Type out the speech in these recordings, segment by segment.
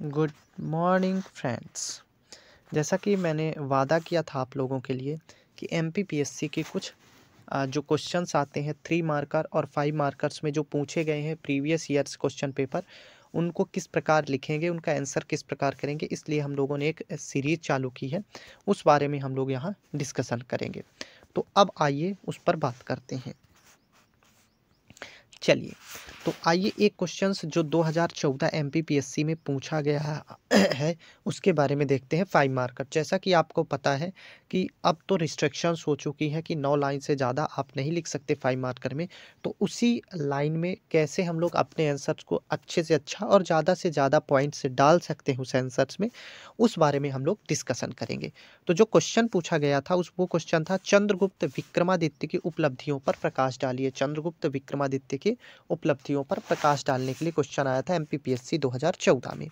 Good morning friends. जैसा कि मैंने वादा किया था आप लोगों के लिए कि एमपीपीएससी के कुछ जो क्वेश्चंस आते हैं 3 मार्कर और 5 मार्कर्स में जो पूछे गए हैं प्रीवियस ईयर्स क्वेश्चन पेपर, उनको किस प्रकार लिखेंगे, उनका आंसर किस प्रकार करेंगे, इसलिए हम लोगों ने एक सीरीज चालू की है। उस बारे में हम लोग यहाँ डिस्कशन करेंगे। तो अब आइए उस पर बात करते हैं। चलिए, तो आइए एक क्वेश्चंस जो 2014 एमपीपीएससी में पूछा गया है उसके बारे में देखते हैं। 5 मार्कर, जैसा कि आपको पता है कि अब तो रिस्ट्रिक्शंस हो चुकी हैं कि 9 लाइन से ज़्यादा आप नहीं लिख सकते 5 मार्कर में। तो उसी लाइन में कैसे हम लोग अपने आंसर्स को अच्छे से अच्छा और ज़्यादा से ज़्यादा पॉइंट से डाल सकते हैं उस आंसर्स में, उस बारे में हम लोग डिस्कशन करेंगे। तो जो क्वेश्चन पूछा गया था वो क्वेश्चन था चंद्रगुप्त विक्रमादित्य की उपलब्धियों पर प्रकाश डालिए। चंद्रगुप्त विक्रमादित्य की उपलब्धियों पर प्रकाश डालने के लिए क्वेश्चन आया था एमपीपीएससी 2014 में।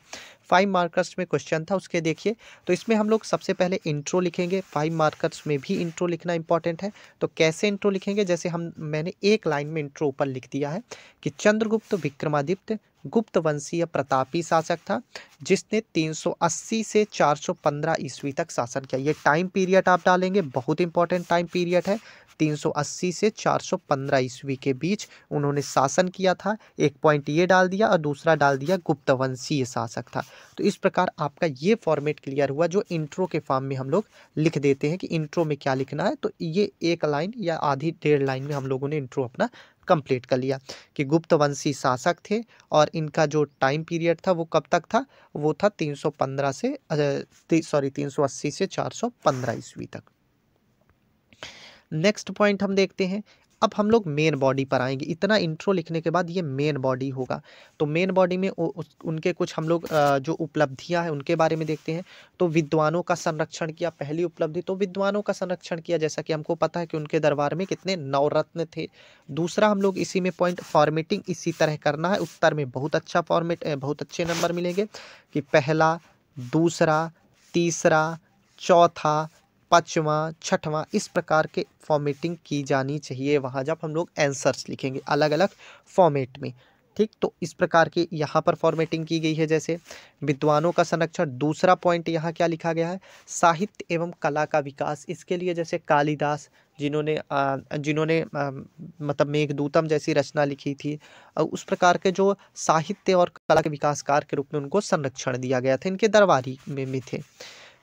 5 मार्कर्स में क्वेश्चन था, उसके देखिए। तो इसमें हम लोग सबसे पहले इंट्रो लिखेंगे। 5 मार्कर्स में भी इंट्रो लिखना इंपॉर्टेंट है। तो कैसे इंट्रो लिखेंगे, जैसे मैंने एक लाइन में इंट्रो ऊपर लिख दिया है कि चंद्रगुप्त विक्रमादित्य गुप्त वंशीय प्रतापी शासक था जिसने 380 से 415 ईस्वी तक शासन किया। ये टाइम पीरियड आप डालेंगे, बहुत इंपॉर्टेंट टाइम पीरियड है। 380 से 415 ईस्वी के बीच उन्होंने शासन किया था। एक पॉइंट ये डाल दिया और दूसरा डाल दिया गुप्त वंशीय शासक था। तो इस प्रकार आपका ये फॉर्मेट क्लियर हुआ जो इंट्रो के फॉर्म में हम लोग लिख देते हैं कि इंट्रो में क्या लिखना है। तो ये एक लाइन या आधी 1.5 लाइन में हम लोगों ने इंट्रो अपना कंप्लीट कर लिया कि गुप्त वंशी शासक थे और इनका जो टाइम पीरियड था वो कब तक था, वो था 315 से 380 से 415 ईस्वी तक। नेक्स्ट पॉइंट हम देखते हैं। अब हम लोग मेन बॉडी पर आएंगे। इतना इंट्रो लिखने के बाद ये मेन बॉडी होगा। तो मेन बॉडी में उनके कुछ हम लोग जो उपलब्धियां हैं उनके बारे में देखते हैं। तो विद्वानों का संरक्षण किया, पहली उपलब्धि तो विद्वानों का संरक्षण किया, जैसा कि हमको पता है कि उनके दरबार में कितने नवरत्न थे। दूसरा हम लोग इसी में पॉइंट फॉर्मेटिंग इसी तरह करना है। उत्तर में बहुत अच्छा फॉर्मेट, बहुत अच्छे नंबर मिलेंगे कि पहला, दूसरा, तीसरा, चौथा, पाँचवां, छठवां, इस प्रकार के फॉर्मेटिंग की जानी चाहिए वहाँ जब हम लोग आंसर्स लिखेंगे अलग अलग फॉर्मेट में। ठीक, तो इस प्रकार की यहाँ पर फॉर्मेटिंग की गई है। जैसे विद्वानों का संरक्षण। दूसरा पॉइंट यहाँ क्या लिखा गया है, साहित्य एवं कला का विकास। इसके लिए जैसे कालिदास जिन्होंने मतलब मेघदूतम जैसी रचना लिखी थी, उस प्रकार के जो साहित्य और कला के विकासकार के रूप में उनको संरक्षण दिया गया था, इनके दरबारी में थे।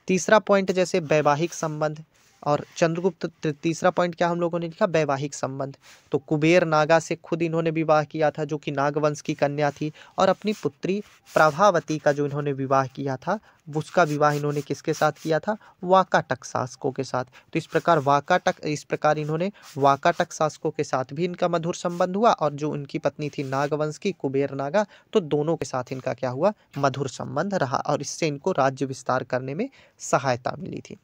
तीसरा पॉइंट जैसे वैवाहिक संबंध। और चंद्रगुप्त तीसरा पॉइंट क्या हम लोगों ने लिखा, वैवाहिक संबंध। तो कुबेर नागा से खुद इन्होंने विवाह किया था जो कि नागवंश की कन्या थी, और अपनी पुत्री प्रभावती का जो इन्होंने विवाह किया था उसका विवाह इन्होंने किसके साथ किया था, वाकाटक शासकों के साथ। तो इस प्रकार इन्होंने वाकाटक शासकों के साथ भी इनका मधुर संबंध हुआ, और जो उनकी पत्नी थी नागवंश की कुबेर नागा, तो दोनों के साथ इनका क्या हुआ, मधुर संबंध रहा, और इससे इनको राज्य विस्तार करने में सहायता मिली थी।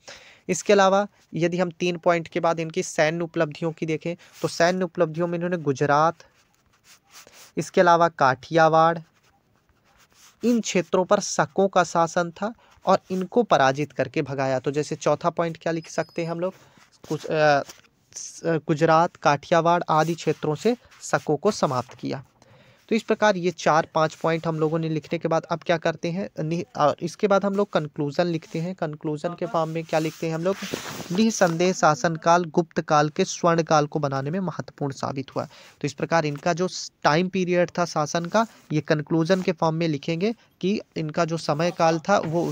इसके अलावा यदि हम 3 पॉइंट के बाद इनकी सैन्य उपलब्धियों की देखें तो सैन्य उपलब्धियों में इन्होंने गुजरात, इसके अलावा काठियावाड़, इन क्षेत्रों पर शकों का शासन था और इनको पराजित करके भगाया। तो जैसे चौथा पॉइंट क्या लिख सकते हैं हम लोग, कुछ गुजरात, काठियावाड़ आदि क्षेत्रों से शकों को समाप्त किया। तो इस प्रकार ये 4-5 पॉइंट हम लोगों ने लिखने के बाद अब क्या करते हैं, और इसके बाद हम लोग कंक्लूजन लिखते हैं। कंक्लूजन के फॉर्म में क्या लिखते हैं हम लोग, निसंदेह शासनकाल गुप्त काल के स्वर्ण काल को बनाने में महत्वपूर्ण साबित हुआ। तो इस प्रकार इनका जो टाइम पीरियड था शासन का, ये कंक्लूजन के फॉर्म में लिखेंगे कि इनका जो समय काल था वो